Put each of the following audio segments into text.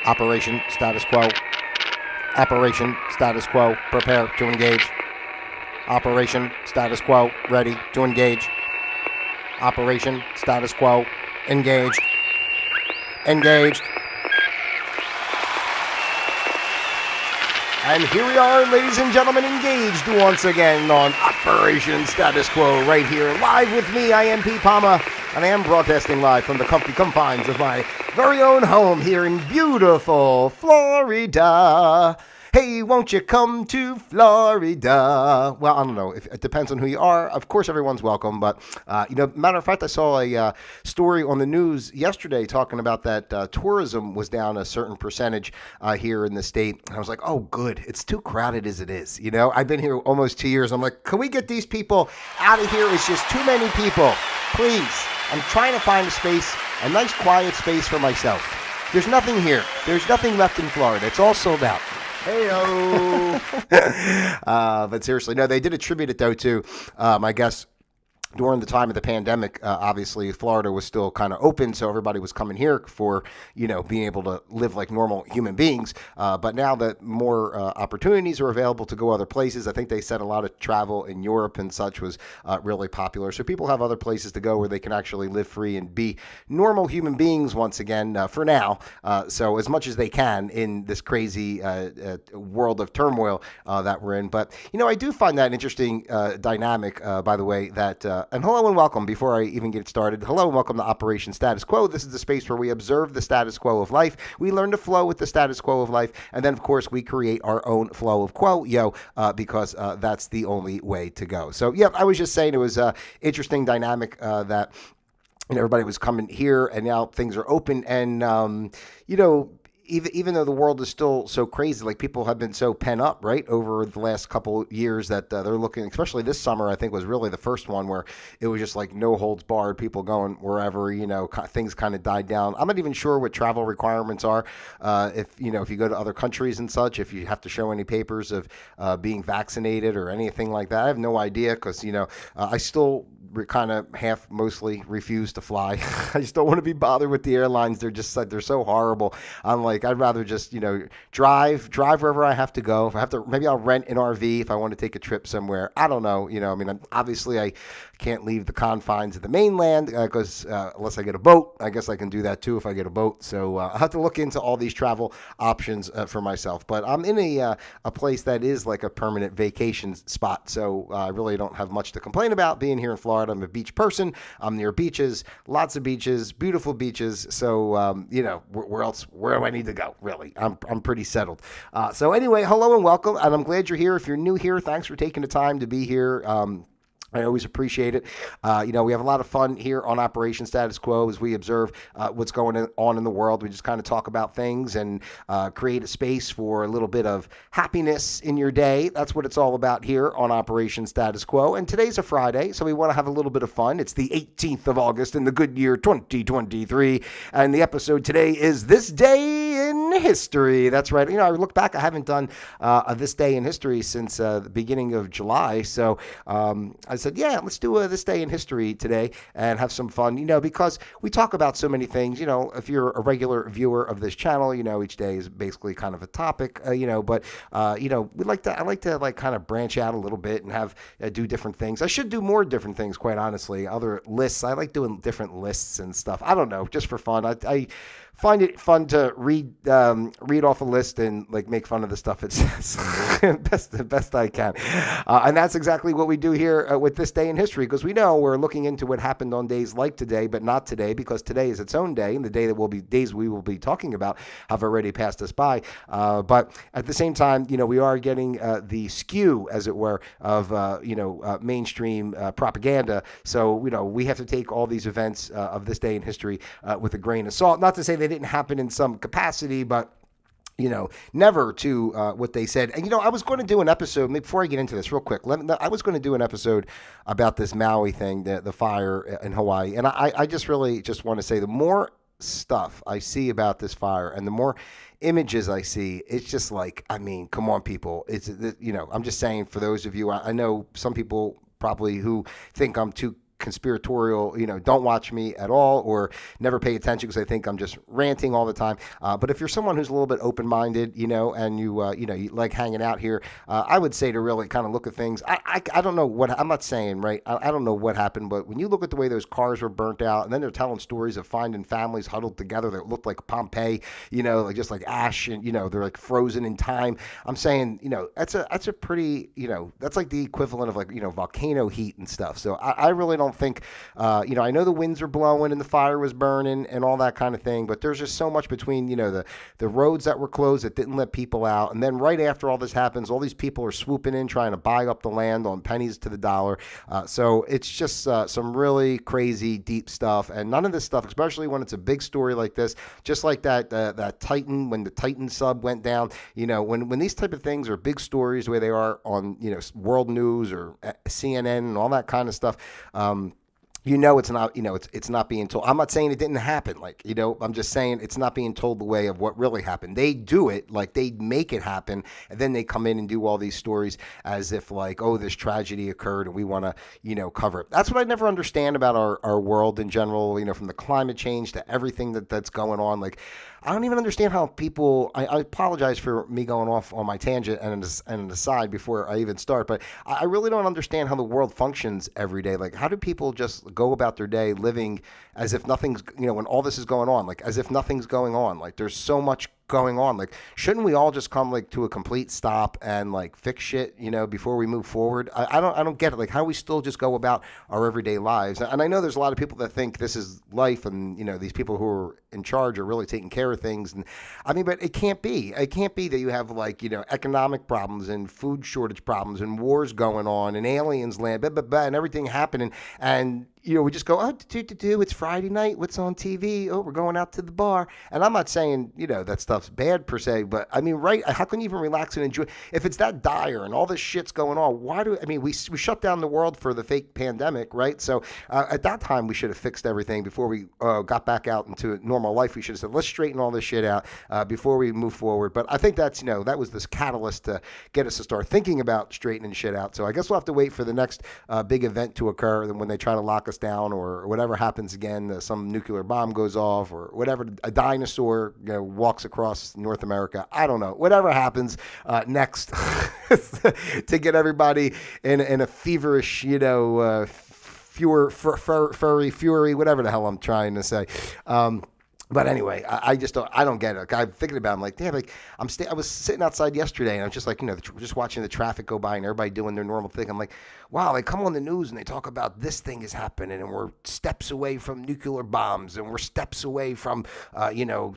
Operation status quo. Operation status quo. Prepare to engage. Operation status quo. Ready to engage. Operation status quo. Engaged. Engaged. And here we are, ladies and gentlemen, engaged once again on Operation Status Quo right here, live with me. I am Pete Palma, and I am broadcasting live from the comfy confines of my very own home here in beautiful Florida. Hey, won't you come to Florida? Well, I don't know. It depends on who you are. Of course, everyone's welcome. But, matter of fact, I saw a story on the news yesterday talking about that tourism was down a certain percentage here in the state. And I was like, oh, good. It's too crowded as it is. You know, I've been here almost 2 years. I'm like, can we get these people out of here? It's just too many people. Please. I'm trying to find a space, a nice quiet space for myself. There's nothing here. There's nothing left in Florida. It's all sold out. Hey-o. But seriously, no, they did attribute it, though, to, I guess, during the time of the pandemic, obviously, Florida was still kind of open, so everybody was coming here for, being able to live like normal human beings. But now that more opportunities are available to go other places, I think they said a lot of travel in Europe and such was really popular. So people have other places to go where they can actually live free and be normal human beings once again for now. So as much as they can in this crazy world of turmoil that we're in. But, I do find that an interesting dynamic, by the way, that and hello and welcome before I even get started. Hello and welcome to Operation Status Quo. This is the space where we observe the status quo of life. We learn to flow with the status quo of life. And then, of course, we create our own flow of quo, because that's the only way to go. So, I was just saying it was an interesting dynamic that everybody was coming here and now things are open. And, even though the world is still so crazy, like people have been so pent up, right, over the last couple of years that they're looking, especially this summer, I think was really the first one where it was just like no holds barred, people going wherever, things kind of died down. I'm not even sure what travel requirements are. If you go to other countries and such, if you have to show any papers of being vaccinated or anything like that, I have no idea because, I still kind of mostly refuse to fly. I just don't want to be bothered with the airlines. They're just like, they're so horrible. I'm like, I'd rather just, drive wherever I have to go. If I have to, maybe I'll rent an RV if I want to take a trip somewhere. I don't know. Obviously I can't leave the confines of the mainland because unless I get a boat, I guess I can do that too if I get a boat. So I'll have to look into all these travel options for myself. But I'm in a place that is like a permanent vacation spot. So I really don't have much to complain about being here in Florida. I'm a beach person. I'm near beaches, lots of beaches, beautiful beaches. So, where do I need to go? Really, I'm pretty settled. So anyway, hello and welcome. And I'm glad you're here. If you're new here, thanks for taking the time to be here. I always appreciate it. We have a lot of fun here on Operation Status Quo as we observe what's going on in the world. We just kind of talk about things and create a space for a little bit of happiness in your day. That's what it's all about here on Operation Status Quo. And today's a Friday, so we want to have a little bit of fun. It's the 18th of August in the good year 2023. And the episode today is This Day in History. That's right. I look back, I haven't done This Day in History since the beginning of July. So I said, let's do This Day in History today and have some fun, because we talk about so many things. If you're a regular viewer of this channel, each day is basically kind of a topic, but I like to kind of branch out a little bit and have do different things. I should do more different things, quite honestly. Other lists. I like doing different lists and stuff. I don't know, just for fun. I find it fun to read off a list and like make fun of the stuff it says best I can. And that's exactly what we do here with This Day in History, because we know we're looking into what happened on days like today, but not today, because today is its own day, and the days we will be talking about have already passed us by. But at the same time, we are getting the skew, as it were, of mainstream propaganda. So we have to take all these events of this day in history with a grain of salt. Not to say they didn't happen in some capacity, but never to what they said. And, I was going to do an episode, before I get into this real quick, I was going to do an episode about this Maui thing, the fire in Hawaii. And I just really just want to say the more stuff I see about this fire and the more images I see, it's just like, come on, people. I'm just saying, for those of you, I know some people probably who think I'm too conspiratorial, don't watch me at all or never pay attention because I think I'm just ranting all the time. But if you're someone who's a little bit open-minded, and you like hanging out here, I would say to really kind of look at things. I don't know what, I'm not saying, right? I don't know what happened, but when you look at the way those cars were burnt out, and then they're telling stories of finding families huddled together that looked like Pompeii, like just like ash, and they're like frozen in time. I'm saying, that's a pretty, that's like the equivalent of like, volcano heat and stuff. So I really don't think, I know the winds were blowing and the fire was burning and all that kind of thing, but there's just so much between, the roads that were closed that didn't let people out. And then right after all this happens, all these people are swooping in, trying to buy up the land on pennies to the dollar. So it's just some really crazy, deep stuff. And none of this stuff, especially when it's a big story like this, just like that Titan, when the Titan sub went down, when these type of things are big stories the way they are on, world news or CNN and all that kind of stuff, it's not, it's not being told. I'm not saying it didn't happen. Like, I'm just saying it's not being told the way of what really happened. They do it, like they make it happen. And then they come in and do all these stories as if like, oh, this tragedy occurred and we want to, cover it. That's what I never understand about our world in general, from the climate change to everything that's going on. Like, I don't even understand how people, I apologize for me going off on my tangent and an aside before I even start, but I really don't understand how the world functions every day. Like, how do people just go about their day living as if nothing's, when all this is going on, like as if nothing's going on? Like, there's so much going on. Like, shouldn't we all just come like to a complete stop and like fix shit, before we move forward? I don't get it. Like, how we still just go about our everyday lives. And I know there's a lot of people that think this is life and, these people who are in charge are really taking care of things. And I mean, but it can't be. It can't be that you have like, economic problems and food shortage problems and wars going on and aliens land, blah, blah, blah, and everything happening. And we just go, oh, it's Friday night. What's on TV? Oh, we're going out to the bar. And I'm not saying, that stuff's bad per se, but I mean, right? How can you even relax and enjoy? If it's that dire and all this shit's going on, we shut down the world for the fake pandemic, right? So at that time, we should have fixed everything before we got back out into normal life. We should have said, let's straighten all this shit out before we move forward. But I think that's, that was this catalyst to get us to start thinking about straightening shit out. So I guess we'll have to wait for the next big event to occur. Then when they try to lock us down or whatever happens again, some nuclear bomb goes off or whatever, a dinosaur walks across North America. I don't know. Whatever happens next to get everybody in a feverish, furry fury, whatever the hell I'm trying to say. But anyway, I just don't get it. I'm thinking about it. I'm like, damn, like I was sitting outside yesterday and I was just like, just watching the traffic go by and everybody doing their normal thing. I'm like, wow, they come on the news and they talk about this thing is happening and we're steps away from nuclear bombs and we're steps away from,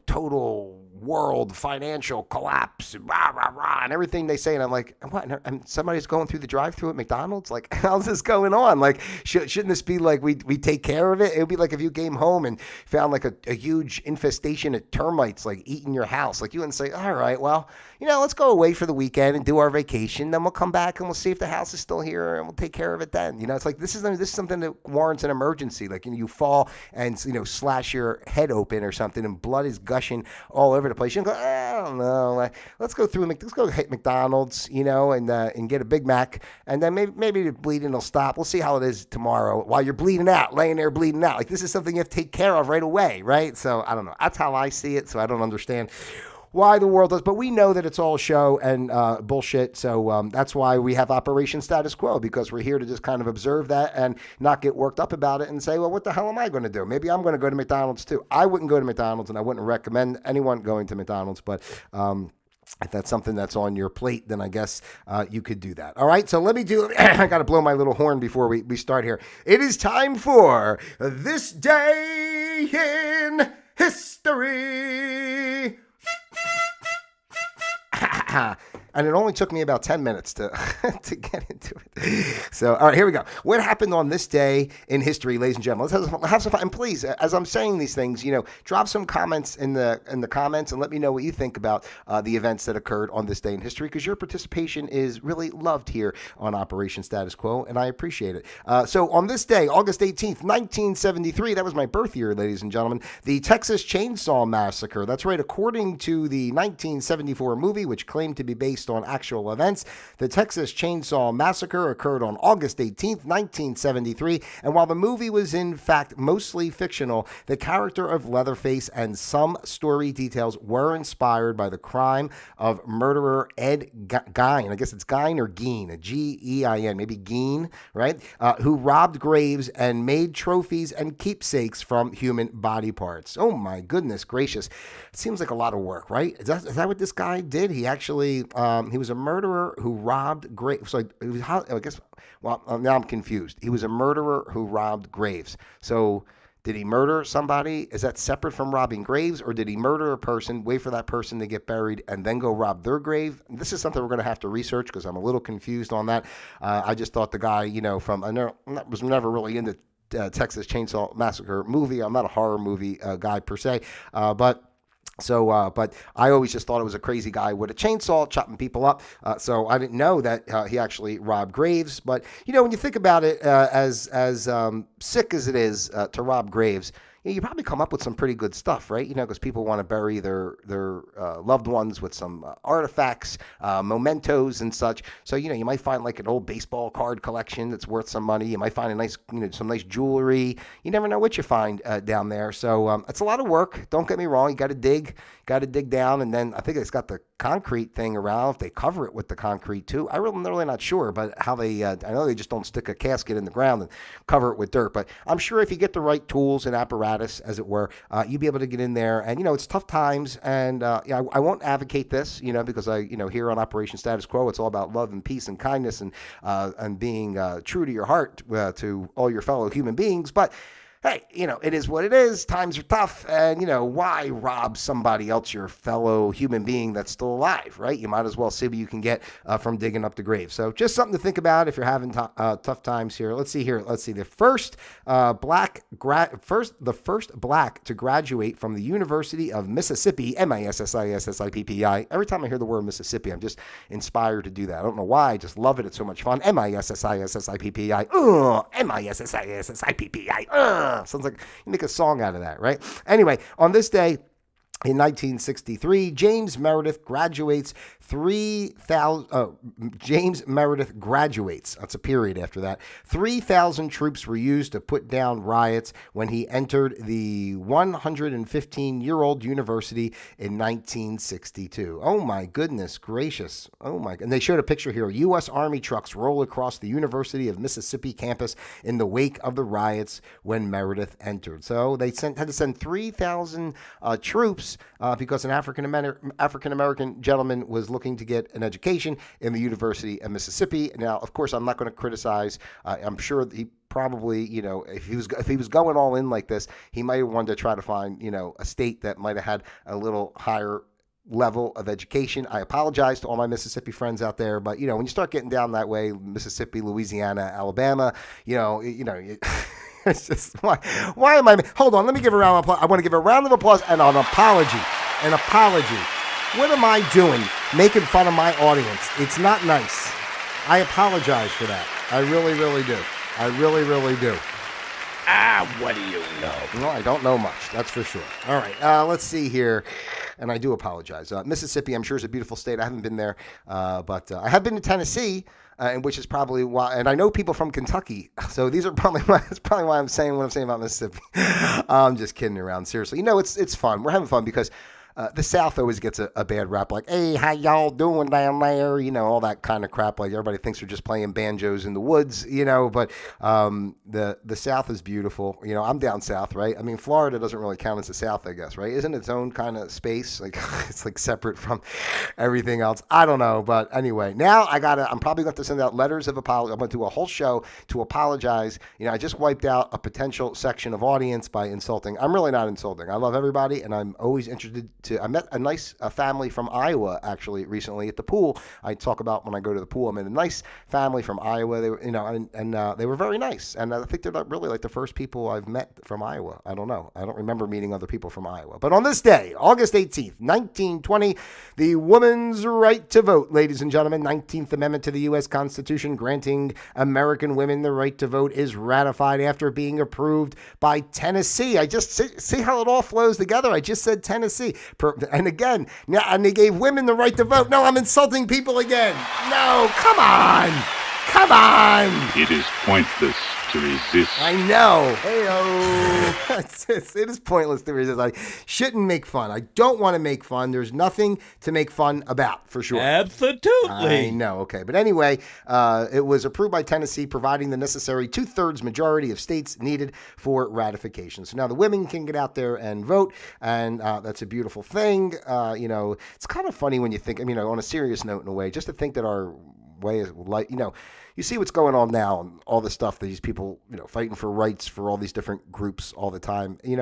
total world financial collapse and rah, rah, rah, and everything they say. And I'm like, what? And somebody's going through the drive-thru at McDonald's? Like, how's this going on? Like, shouldn't this be like we take care of it? It would be like if you came home and found like a huge infestation of termites like eating your house. Like, you wouldn't say, all right, well, let's go away for the weekend and do our vacation. Then we'll come back and we'll see if the house is still here and we'll take care of it then. It's like this is something that warrants an emergency. Like, you fall and slash your head open or something and blood is gushing all over the place. You go, I don't know. Let's go hit McDonald's, and get a Big Mac, and then maybe the bleeding will stop. We'll see how it is tomorrow while you're bleeding out, laying there bleeding out. Like, this is something you have to take care of right away, right? So I don't know. That's how I see it. So I don't understand why the world does, but we know that it's all show and bullshit. So that's why we have Operation Status Quo, because we're here to just kind of observe that and not get worked up about it and say, well, what the hell am I going to do? Maybe I'm going to go to McDonald's too. I wouldn't go to McDonald's and I wouldn't recommend anyone going to McDonald's, but if that's something that's on your plate, then I guess you could do that. All right, so let me do, I got to blow my little horn before we start here. It is time for This Day in History. And it only took me about 10 minutes to get into it. So, all right, here we go. What happened on this day in history, ladies and gentlemen? Let's have some fun. And please, as I'm saying these things, drop some comments in the comments and let me know what you think about the events that occurred on this day in history, because your participation is really loved here on Operation Status Quo, and I appreciate it. So on this day, August 18th, 1973, that was my birth year, ladies and gentlemen, the Texas Chainsaw Massacre. That's right. According to the 1974 movie, which claimed to be based based on actual events. The Texas Chainsaw Massacre occurred on August 18th, 1973, and while the movie was in fact mostly fictional, the character of Leatherface and some story details were inspired by the crime of murderer Ed Gein. I guess it's Gein or Gein, G-E-I-N, maybe Gein, right? Who robbed graves and made trophies and keepsakes from human body parts. Oh my goodness gracious. It seems like a lot of work, right? Is that what this guy did? He actually, he was a murderer who robbed graves. So I guess, well, now I'm confused. He was a murderer who robbed graves. So did he murder somebody? Is that separate from robbing graves? Or did he murder a person, wait for that person to get buried, and then go rob their grave? This is something we're going to have to research because I'm a little confused on that. I just thought the guy, was never really into Texas Chainsaw Massacre movie. I'm not a horror movie guy per se, but I always just thought it was a crazy guy with a chainsaw chopping people up. So I didn't know that he actually robbed graves. But when you think about it, as sick as it is to rob graves, you probably come up with some pretty good stuff, right? Because people want to bury their loved ones with some artifacts, mementos and such. So, you might find like an old baseball card collection that's worth some money. You might find a nice, some nice jewelry. You never know what you find down there. So it's a lot of work. Don't get me wrong. You got to dig down. And then I think it's got the concrete thing around. If they cover it with the concrete too. I'm really not sure, but how they, I know they just don't stick a casket in the ground and cover it with dirt. But I'm sure if you get the right tools and apparatus, as it were, you'd be able to get in there. And, it's tough times. And I won't advocate this, because here on Operation Status Quo, it's all about love and peace and kindness and being true to your heart to all your fellow human beings. But hey, it is what it is. Times are tough. And, why rob somebody else, your fellow human being that's still alive, right? You might as well see what you can get from digging up the grave. So just something to think about if you're having tough times here. Let's see. The first black to graduate from the University of Mississippi, Mississippi. Every time I hear the word Mississippi, I'm just inspired to do that. I don't know why. I just love it. It's so much fun. Mississippi. Mississippi. Sounds like you make a song out of that, right? Anyway, on this day in 1963, James Meredith graduates. James Meredith graduates. That's a period after that. 3,000 troops were used to put down riots when he entered the 115-year-old university in 1962. Oh my goodness gracious. Oh my. And they showed a picture here. U.S. Army trucks roll across the University of Mississippi campus in the wake of the riots when Meredith entered. So they had to send 3,000 troops because an African-American gentleman was looking to get an education in the University of Mississippi. Now, of course, I'm not going to criticize. I'm sure he probably, if he was going all in like this, he might have wanted to try to find, a state that might have had a little higher level of education. I apologize to all my Mississippi friends out there, but when you start getting down that way, Mississippi, Louisiana, Alabama, it's just why am I? Hold on, let me give a round of applause. I want to give a round of applause and an apology. What am I doing? Making fun of my audience. It's not nice. I apologize for that. I really, really do. What do you know? No, I don't know much. That's for sure. All right. Let's see here. And I do apologize. Mississippi, I'm sure, is a beautiful state. I haven't been there, but I have been to Tennessee, and which is probably why. And I know people from Kentucky, so these are probably why. That's probably why I'm saying what I'm saying about Mississippi. I'm just kidding around. Seriously, it's fun. We're having fun because the South always gets a bad rap, like, hey, how y'all doing down there? All that kind of crap. Like, everybody thinks we're just playing banjos in the woods, but the South is beautiful. I'm down South, right? I mean, Florida doesn't really count as the South, I guess, right? Isn't it its own kind of space? Like, it's like separate from everything else. I don't know. But anyway, now I'm probably going to send out letters of apology. I'm going to do a whole show to apologize. I just wiped out a potential section of audience by insulting. I'm really not insulting. I love everybody, and I'm always interested I met a nice family from Iowa actually recently at the pool. I talk about when I go to the pool. I met a nice family from Iowa. They were, and they were very nice. And I think they're not really like the first people I've met from Iowa. I don't know. I don't remember meeting other people from Iowa. But on this day, August 18th, 1920, the woman's right to vote, ladies and gentlemen, 19th Amendment to the U.S. Constitution granting American women the right to vote is ratified after being approved by Tennessee. I just see how it all flows together. I just said Tennessee. And again, and they gave women the right to vote. No, I'm insulting people again. No, come on. Come on. It is pointless to resist. I know. It is pointless to resist. I shouldn't make fun. I don't want to make fun. There's nothing to make fun about, for sure. Absolutely. I know. Okay. But anyway, it was approved by Tennessee, providing the necessary 2/3 majority of states needed for ratification. So now the women can get out there and vote, and that's a beautiful thing. It's kind of funny when you think, on a serious note in a way, just to think that our way is like, you see what's going on now and all the stuff that these people, fighting for rights for all these different groups all the time, and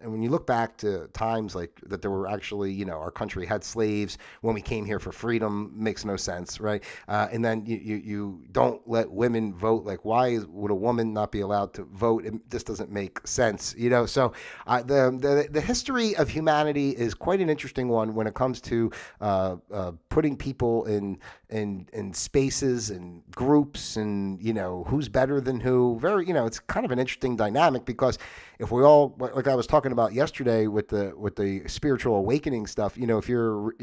when you look back to times like that, there were actually, our country had slaves when we came here for freedom, makes no sense, right? And then you don't let women vote. Like, why would a woman not be allowed to vote? This doesn't make sense, So the history of humanity is quite an interesting one when it comes to putting people in spaces and groups and, who's better than who. Very, it's kind of an interesting dynamic, because if we all, like I was talking about yesterday with the spiritual awakening stuff, if you're,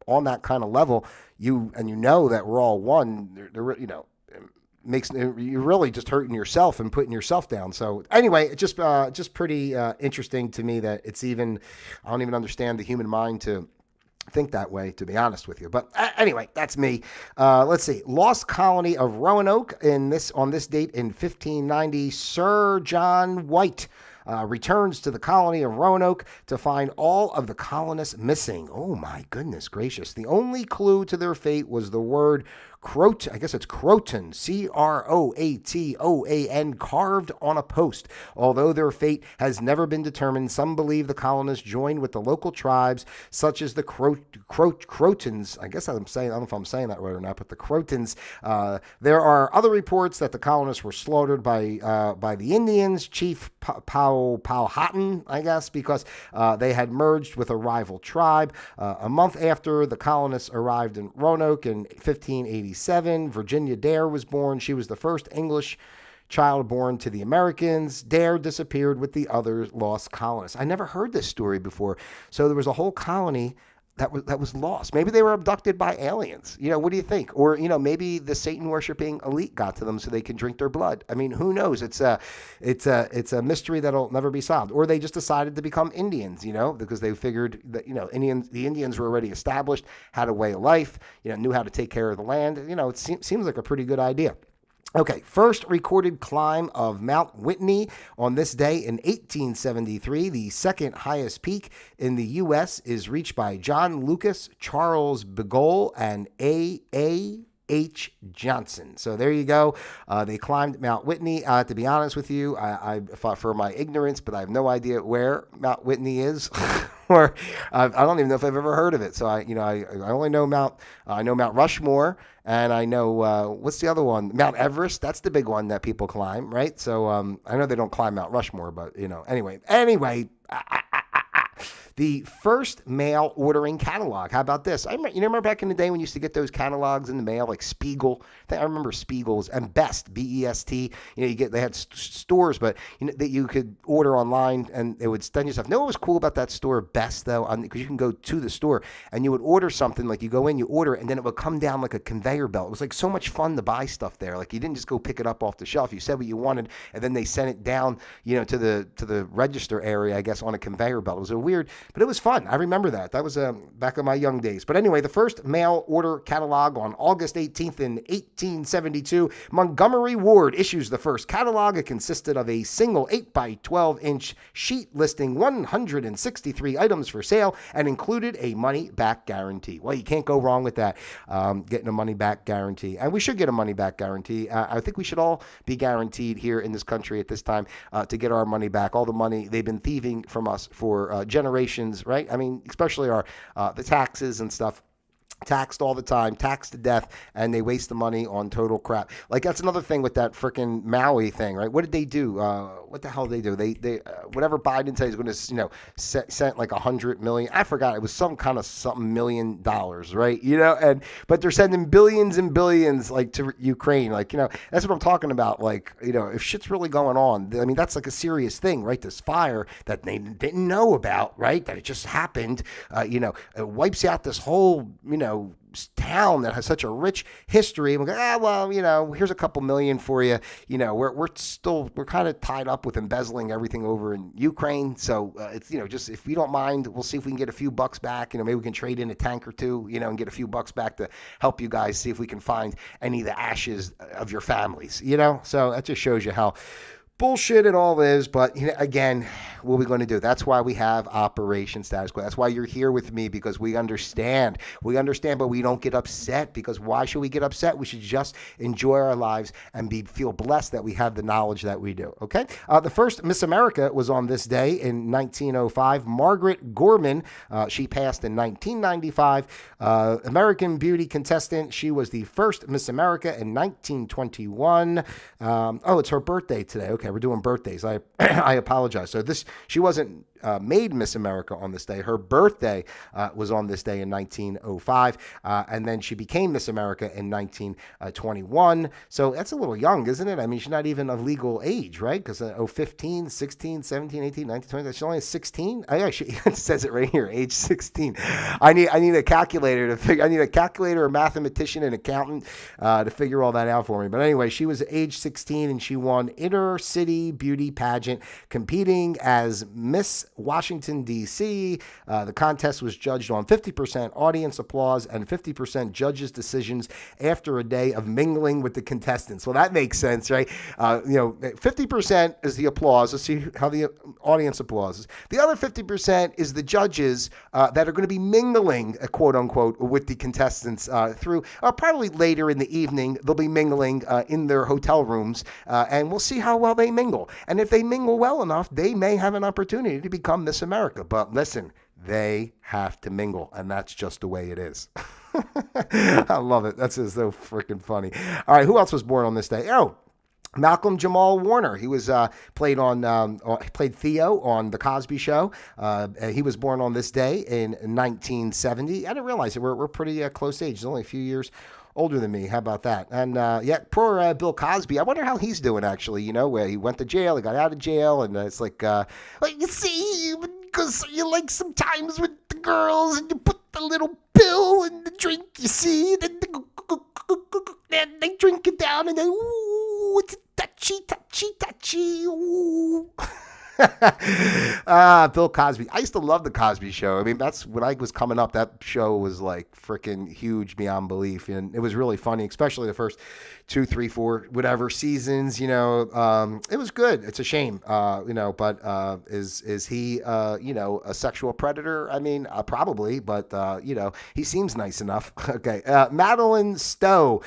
on that kind of level, you know that we're all one, you're really just hurting yourself and putting yourself down. So anyway, it's just pretty interesting to me that I don't even understand the human mind to think that way, to be honest with you. But anyway, that's me. Let's see. Lost colony of Roanoke on this date in 1590. Sir John White returns to the colony of Roanoke to find all of the colonists missing. Oh my goodness gracious. The only clue to their fate was the word Croton, I guess it's Croton, Croatoan, carved on a post. Although their fate has never been determined, some believe the colonists joined with the local tribes, such as the Crotons. I guess I don't know if I'm saying that right or not, but the Crotons. There are other reports that the colonists were slaughtered by the Indians, Chief Powhatan, I guess, because they had merged with a rival tribe. A month after the colonists arrived in Roanoke in 1587, Virginia Dare was born. She was the first English child born to the Americans. Dare disappeared with the other lost colonists. I never heard this story before. So there was a whole colony that was lost. Maybe they were abducted by aliens. What do you think? Or, maybe the Satan worshiping elite got to them so they can drink their blood. Who knows? It's a mystery that'll never be solved. Or they just decided to become Indians, because they figured that, the Indians were already established, had a way of life, knew how to take care of the land. It seems like a pretty good idea. Okay, first recorded climb of Mount Whitney on this day in 1873. The second highest peak in the U.S. is reached by John Lucas, Charles Begole, and A.H. Johnson. So there you go. They climbed Mount Whitney. To be honest with you, I fought for my ignorance, but I have no idea where Mount Whitney is. Or I don't even know if I've ever heard of it. So I only know Mount Rushmore, and I know what's the other one? Mount Everest. That's the big one that people climb, right? So I know they don't climb Mount Rushmore, but anyway. The first mail ordering catalog. How about this? Remember back in the day when you used to get those catalogs in the mail, like Spiegel. I remember Spiegel's and Best, B-E-S-T. They had stores, but that you could order online and it would send you stuff. What was cool about that store, Best, though? Because you can go to the store and you would order something, like you go in, you order, and then it would come down like a conveyor belt. It was like so much fun to buy stuff there. Like you didn't just go pick it up off the shelf. You said what you wanted, and then they sent it down, to the register area, I guess, on a conveyor belt. It was a weird. But it was fun. I remember that. That was back in my young days. But anyway, the first mail order catalog on August 18th in 1872. Montgomery Ward issues the first catalog. It consisted of a single 8 by 12-inch sheet listing 163 items for sale and included a money-back guarantee. Well, you can't go wrong with that, getting a money-back guarantee. And we should get a money-back guarantee. I think we should all be guaranteed here in this country at this time to get our money back. All the money they've been thieving from us for generations, right? Especially our the taxes and stuff. taxed all the time, taxed to death, and they waste the money on total crap. Like that's another thing with that freaking Maui thing, right? What did they do? What the hell did they do? They whatever Biden said he's going to, sent like $100 million. I forgot, it was some kind of something $1 million, right? But they're sending billions and billions like to Ukraine, like that's what I'm talking about. Like if shit's really going on, I mean that's like a serious thing, right? This fire that they didn't know about, right? That it just happened, it wipes out this whole town that has such a rich history. And we go, here's a couple million for you. We're kind of tied up with embezzling everything over in Ukraine. So it's, just if you don't mind, we'll see if we can get a few bucks back. Maybe we can trade in a tank or two, and get a few bucks back to help you guys see if we can find any of the ashes of your families, So that just shows you how bullshit it all is. But again, what are we going to do? That's why we have Operation Status Quo. That's why you're here with me, because we understand, but we don't get upset, because why should we get upset? We should just enjoy our lives and feel blessed that we have the knowledge that we do. Okay. The first Miss America was on this day in 1905. Margaret Gorman, she passed in 1995. American Beauty contestant. She was the first Miss America in 1921. It's her birthday today. Okay, we're doing birthdays. I apologize. So she wasn't made Miss America on this day. Her birthday was on this day in 1905, and then she became Miss America in 1921. So that's a little young, isn't it? I mean, she's not even of legal age, right? Because 15, 16, 17, 18, 19, 20, she's only 16. It says it right here, age 16. I need a calculator to figure. I need a calculator, a mathematician, an accountant to figure all that out for me. But anyway, she was age 16, and she won Inner City Beauty Pageant, competing as Miss Washington, D.C. The contest was judged on 50% audience applause and 50% judges' decisions after a day of mingling with the contestants. Well, that makes sense, right? 50% is the applause. Let's see how the audience applauses. The other 50% is the judges that are going to be mingling, quote unquote, with the contestants through probably later in the evening. They'll be mingling in their hotel rooms, and we'll see how well they mingle. And if they mingle well enough, they may have an opportunity to become Miss America. But listen, they have to mingle, and that's just the way it is. I love it. That's so freaking funny. All right, who else was born on this day? Malcolm Jamal Warner. He was played Theo on The Cosby Show. He was born on this day in 1970. I didn't realize it. We're pretty close age. He's only a few years older than me. How about that? And poor Bill Cosby. I wonder how he's doing, actually. Where he went to jail, he got out of jail, and it's like you see, because you like sometimes with the girls, and you put the little pill in the drink, you see, then they drink it down, and then ooh, it's touchy, ooh. Bill Cosby. I used to love The Cosby Show. I mean, that's when I was coming up. That show was like freaking huge beyond belief, and it was really funny, especially the first 2, 3, 4, whatever seasons. It was good. It's a shame, But is he, a sexual predator? I mean, probably, but he seems nice enough. Okay, Madeline Stowe.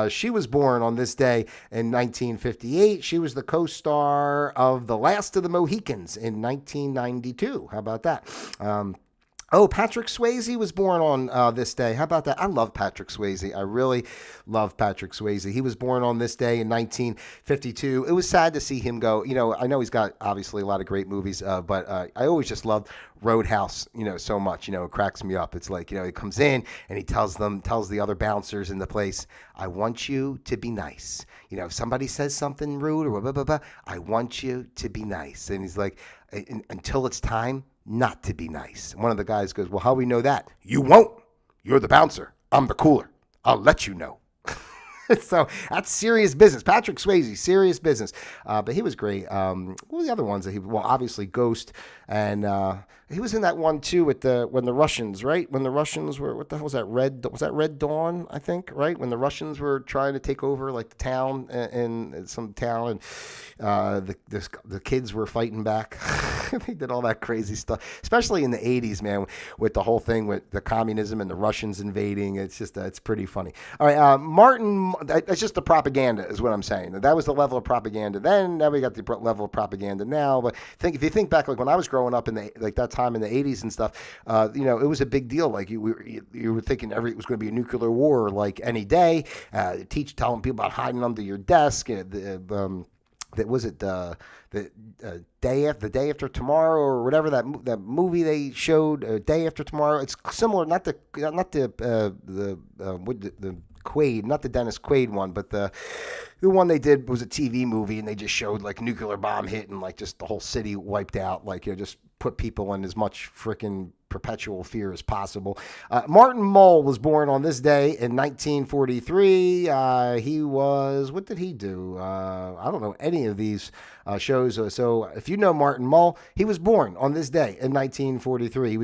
She was born on this day in 1958. She was the co-star of The Last of the Mohicans in 1992. How about that? Patrick Swayze was born on this day. How about that? I love Patrick Swayze. I really love Patrick Swayze. He was born on this day in 1952. It was sad to see him go. I know he's got obviously a lot of great movies, but I always just loved Roadhouse, so much. It cracks me up. It's like, he comes in and he tells the other bouncers in the place, I want you to be nice. If somebody says something rude or blah, blah, blah, blah, I want you to be nice. And he's like, until it's time not to be nice. One of the guys goes, well, how do we know that? You won't. You're the bouncer. I'm the cooler. I'll let you know. So that's serious business. Patrick Swayze, serious business. But he was great. What were the other ones that obviously Ghost, and he was in that one too when the Russians, right? When the Russians were, what the hell was that? Was that Red Dawn, I think, right? When the Russians were trying to take over like the town in some town, and the kids were fighting back. They did all that crazy stuff, especially in the 80s, man, with the whole thing with the communism and the Russians invading. It's just, it's pretty funny. All right, Martin, that's just the propaganda is what I'm saying. That was the level of propaganda then. Now we got the level of propaganda now. But if you think back, like when I was growing up, that's time in the 80s and stuff, it was a big deal. Like you were thinking it was going to be a nuclear war like any day. Telling people about hiding under your desk. That was it. The day after tomorrow, or whatever that movie they showed. Day After Tomorrow. It's similar, not the Quaid, not the Dennis Quaid one, but the one they did was a TV movie, and they just showed like nuclear bomb hit and like just the whole city wiped out. Like just put people in as much freaking perpetual fear as possible. Martin Mull was born on this day in 1943. He was, what did he do? I don't know any of these shows. So if you know Martin Mull, he was born on this day in 1943. He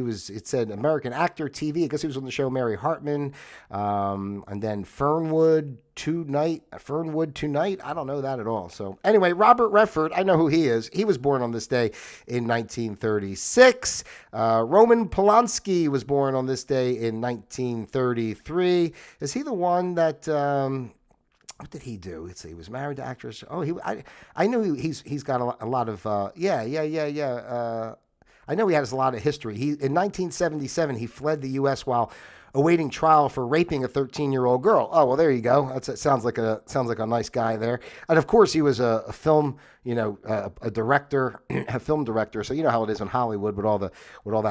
was. It said American actor, TV. I guess he was on the show Mary Hartman, and then Fernwood Tonight. I don't know that at all. So anyway, Robert Redford, I know who he is. He was born on this day in 1936. Roman Polanski was born on this day in 1933. Is he the one that? What did he do? Let's see. He was married to actress. Oh, I know he's got a lot of. I know he has a lot of history. In 1977 he fled the U.S. while awaiting trial for raping a 13-year-old girl. Oh, well, there you go. It sounds like a nice guy there. And of course, he was a film, a director, a film director. So you know how it is in Hollywood with all that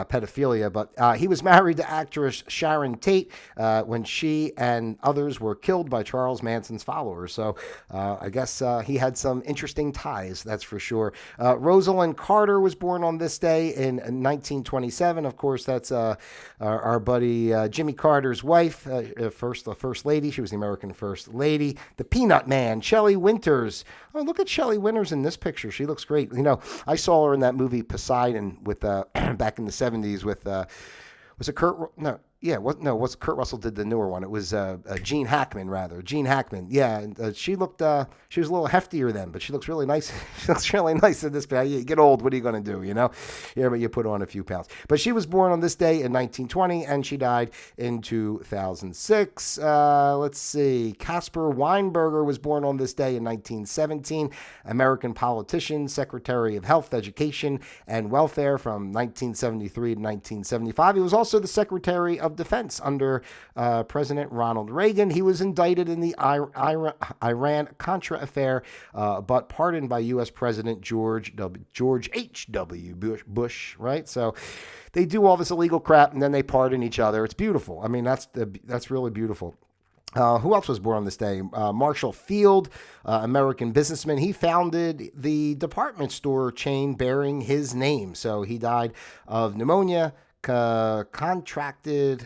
pedophilia. But he was married to actress Sharon Tate when she and others were killed by Charles Manson's followers. So I guess he had some interesting ties, that's for sure. Rosalind Carter was born on this day in 1927. Of course, that's our buddy Jimmy Carter's wife, the first lady. She was the American first lady. The Peanut Man, Shelley Winters. Oh, look at Shelley Winters in this picture. She looks great. I saw her in that movie Poseidon with back in the 70s with was it Kurt? No. Yeah, what's Kurt Russell did the newer one? It was Gene Hackman, rather. Gene Hackman. Yeah, she looked. She was a little heftier then, but she looks really nice. She looks really nice in this. You get old, what are you going to do? Yeah, but you put on a few pounds. But she was born on this day in 1920, and she died in 2006. Let's see. Caspar Weinberger was born on this day in 1917. American politician, Secretary of Health, Education, and Welfare from 1973 to 1975. He was also the Secretary of Defense under President Ronald Reagan. He was indicted in the Iran-Contra affair, but pardoned by U.S. President George H.W. Bush, right? So they do all this illegal crap, and then they pardon each other. It's beautiful. I mean, that's really beautiful. Who else was born on this day? Marshall Field, American businessman. He founded the department store chain bearing his name. So he died of pneumonia. Contracted,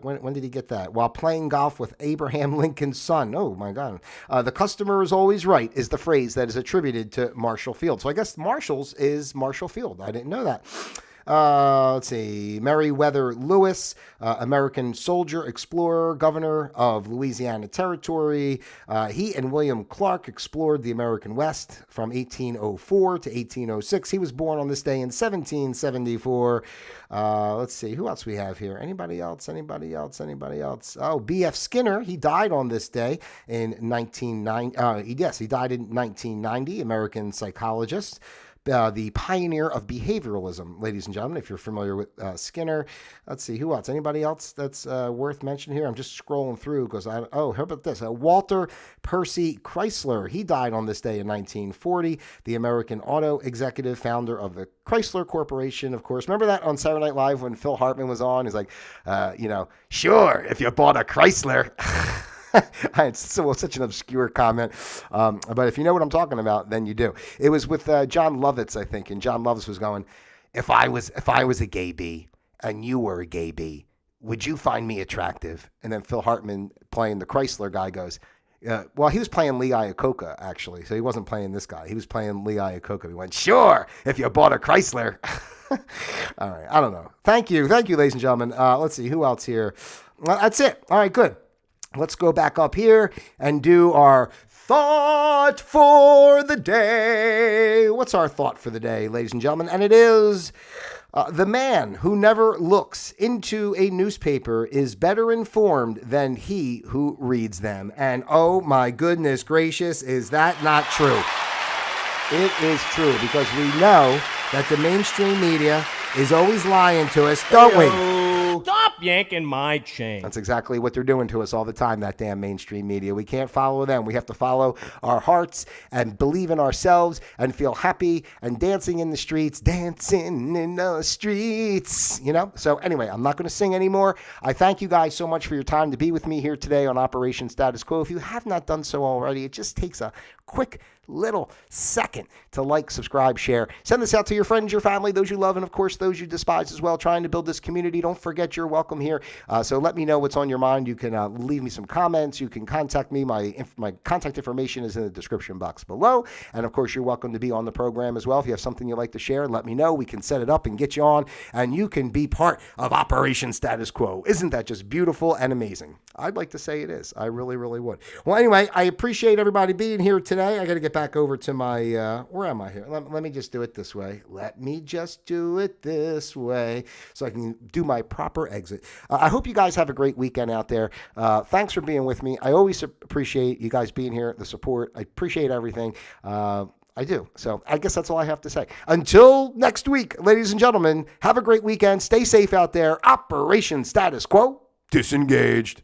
when did he get that? While playing golf with Abraham Lincoln's son. Oh my God. The customer is always right is the phrase that is attributed to Marshall Field. So I guess Marshall's is Marshall Field. I didn't know that. Let's see. Meriwether Lewis, American soldier, explorer, governor of Louisiana Territory. He and William Clark explored the American West from 1804 to 1806. He was born on this day in 1774. Let's see. Who else we have here? Anybody else? Oh, B.F. Skinner. He died on this day in 1990. Yes, he died in 1990. American psychologist. The pioneer of behavioralism, ladies and gentlemen, if you're familiar with Skinner. Let's see, who else? Anybody else that's worth mentioning here? I'm just scrolling through because how about this? Walter Percy Chrysler. He died on this day in 1940. The American auto executive, founder of the Chrysler Corporation, of course. Remember that on Saturday Night Live when Phil Hartman was on? He's like, sure, if you bought a Chrysler. It's such an obscure comment, but if you know what I'm talking about, then you do. It was with John Lovitz, I think, and John Lovitz was going, if I was a gay bee and you were a gay bee, would you find me attractive? And then Phil Hartman, playing the Chrysler guy, goes, well, he was playing Lee Iacocca, actually, so he wasn't playing this guy. He was playing Lee Iacocca. He went, sure, if you bought a Chrysler. All right, I don't know. Thank you, ladies and gentlemen. Let's see, who else here? That's it. All right, good. Let's go back up here and do our thought for the day. What's our thought for the day, ladies and gentlemen? And it is the man who never looks into a newspaper is better informed than he who reads them. And oh my goodness gracious, is that not true? It is true, because we know that the mainstream media is always lying to us, don't we? Stop yanking my chain. That's exactly what they're doing to us all the time, that damn mainstream media. We can't follow them. We have to follow our hearts and believe in ourselves and feel happy and dancing in the streets, you know? So anyway, I'm not going to sing anymore. I thank you guys so much for your time to be with me here today on Operation Status Quo. If you have not done so already, it just takes a quick little second to like, subscribe, share. Send this out to your friends, your family, those you love, and of course, those you despise as well. Trying to build this community. Don't forget you're welcome here. So let me know what's on your mind. You can leave me some comments. You can contact me. My contact information is in the description box below. And of course, you're welcome to be on the program as well. If you have something you'd like to share, let me know. We can set it up and get you on, and you can be part of Operation Status Quo. Isn't that just beautiful and amazing? I'd like to say it is. I really, really would. Well, anyway, I appreciate everybody being here today. I got to get back over to my, where am I here? Let me just do it this way. Let me just do it this way so I can do my proper exit. I hope you guys have a great weekend out there. Thanks for being with me. I always appreciate you guys being here, the support. I appreciate everything. I do. So I guess that's all I have to say. Until next week, ladies and gentlemen, have a great weekend. Stay safe out there. Operation Status Quo disengaged.